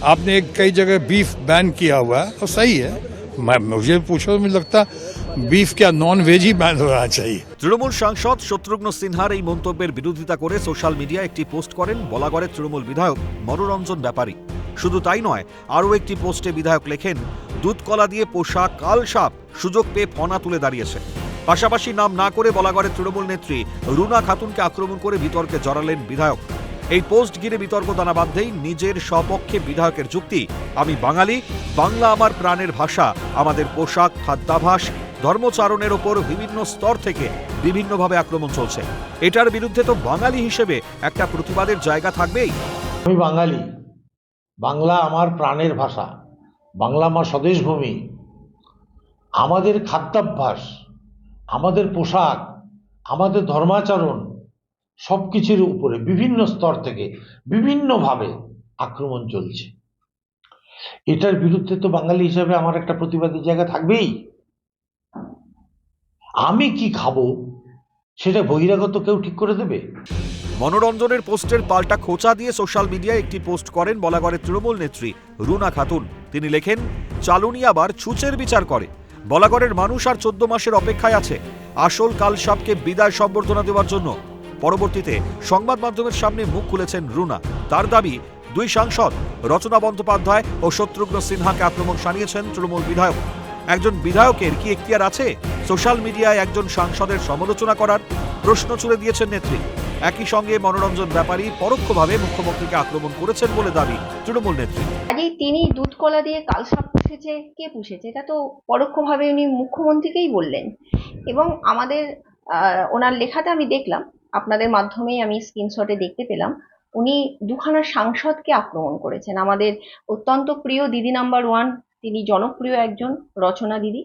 आपने कई जगह बीफ बैन किया हुआ है और सही है। मुझे पूछो, मुझे लगता बीफ क्या नॉन वेज ही बैन होना चाहिए। তৃণমূল সাংসদ শত্রুঘ্ন সিনহার এই মন্তব্যের বিরোধিতা করে সোশ্যাল মিডিয়ায় একটি পোস্ট করেন বলাগড়ের তৃণমূল বিধায়ক মনোরঞ্জন ব্যাপারী। শুধু তাই নয়, আরও একটি পোস্টে বিধায়ক লেখেন, দুধ কলা দিয়ে পোষা কাল সাপ সুযোগ পেয়ে ফনা তুলে দাঁড়িয়েছে। পাশাপাশি নাম না করে বলাগড়ের তৃণমূল নেত্রী রুনা খাতুনকে আক্রমণ করে বিতর্কে জড়ালেন বিধায়ক। এই পোস্ট ঘিরে বিতর্ক দানা বাঁধতেই নিজের সপক্ষে বিধায়কের যুক্তি, আমি বাঙালি, বাংলা আমার প্রাণের ভাষা, আমাদের পোশাক, খাদ্যাভাস, ধর্মচারণের ওপর বিভিন্ন স্তর থেকে বিভিন্নভাবে আক্রমণ চলছে। এটার বিরুদ্ধে তো বাঙালি হিসেবে একটা প্রতিবাদের জায়গা থাকবেই। আমি বাঙালি, বাংলা আমার প্রাণের ভাষা, বাংলা আমার স্বদেশ ভূমি। আমাদের খাদ্যাভ্যাস, আমাদের পোশাক, আমাদের ধর্মাচরণ সব কিছুর উপরে বিভিন্ন স্তর থেকে বিভিন্নভাবে আক্রমণ চলছে। এটার বিরুদ্ধে তো বাঙালি হিসেবে আমার একটা প্রতিবাদের জায়গা থাকবেই। আমি কি খাবো সেটা বহিরাগত কেউ ঠিক করে দেবে? মনোরঞ্জনের পোস্টের পাল্টা খোঁচা দিয়ে সোশ্যাল মিডিয়ায় একটি পোস্ট করেন বলাগড়ের তৃণমূল নেত্রী রুনা খাতুন। তিনি লেখেন, চালুনি আবার ছুঁচের বিচার করে। বলাগড়ের মানুষ আর 14 মাসের অপেক্ষায় আছে আসল কালসাপকে বিদায় সম্বর্ধনা দেওয়ার জন্য। পরবর্তীতে সংবাদ মাধ্যমের সামনে মুখ খুলেছেন রুনা। তার দাবি, দুই সাংসদ রচনা বন্দ্যোপাধ্যায় ও শত্রুঘ্ন সিনহাকে আক্রমণ শানিয়েছেন তৃণমূল বিধায়ক। একজন বিধায়কের কি এখতিয়ার আছে সোশ্যাল মিডিয়ায় একজন সাংসদের সমালোচনা করার? প্রশ্ন ছুড়ে দিয়েছেন নেত্রী। একই সঙ্গে মনোরঞ্জন ব্যাপারী পরোক্ষভাবে মুখ্যমন্ত্রীকে আক্রমণ করেছেন বলে দাবি তৃণমূল নেত্রী। তিনি দুধ কলা দিয়ে কালসাপ পুষেছে, কে পুষেছে এটা তো পরোক্ষভাবে উনি মুখ্যমন্ত্রীকেই বললেন। এবং আমাদের ওনার লেখাটা আমি দেখলাম, আপনাদের মাধ্যমেই আমি স্ক্রিনশটে দেখতে পেলাম, উনি দুখানা সাংসদকে আক্রমণ করেছেন। আমাদের অত্যন্ত প্রিয় দিদি নাম্বার 1, তিনি জনপ্রিয় একজন রচনা দিদি,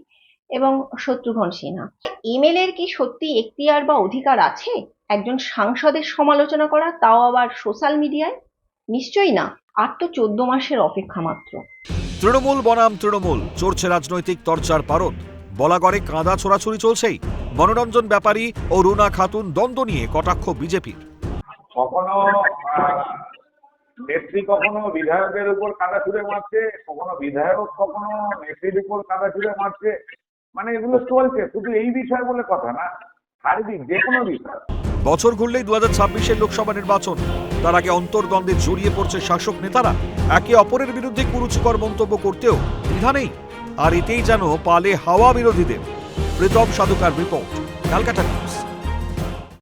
এবং শত্রুঘ্ন সিনহা। এমএলএর কি সত্যি এখতিয়ার বা অধিকার আছে একজন সাংসদের সমালোচনা করা, তাও আবার সোশ্যাল মিডিয়ায়? নিশ্চয়ই না। আর তো 14 মাসের অপেক্ষা মাত্র। তৃণমূল বনাম তৃণমূল চড়ছে রাজনৈতিক তরচার পারদ। বলাগড়ে কাঁদা ছোড়াছুড়ি চলছেই। মনোরঞ্জন ব্যাপারী ও রুনা খাতুন দ্বন্দ্ব নিয়ে কটাক্ষ বিজেপির। কখনো নেত্রী কখনো বিধায়কের উপর কাদা ছুঁড়ে মারছে, কখনো বিধায়ক কখনো নেত্রীর উপর কাদা ছুঁড়ে মারছে। মানে এগুলো চলছে, শুধু এই বিষয় বলে কথা না, সার্বিক যে কোনো বিষয়। বছর ঘুরলেই 2026-এর লোকসভা নির্বাচন। তার আগে অন্তর্দ্বন্দ্বে জড়িয়ে পড়ছে শাসক নেতারা। একে অপরের বিরুদ্ধে কুরুচিকর মন্তব্য করতেও দ্বিধা নেই। আর এতেই যেন পালে হাওয়া বিরোধীদের। প্রীতম সাধুকার রিপোর্ট, ক্যালকাটা।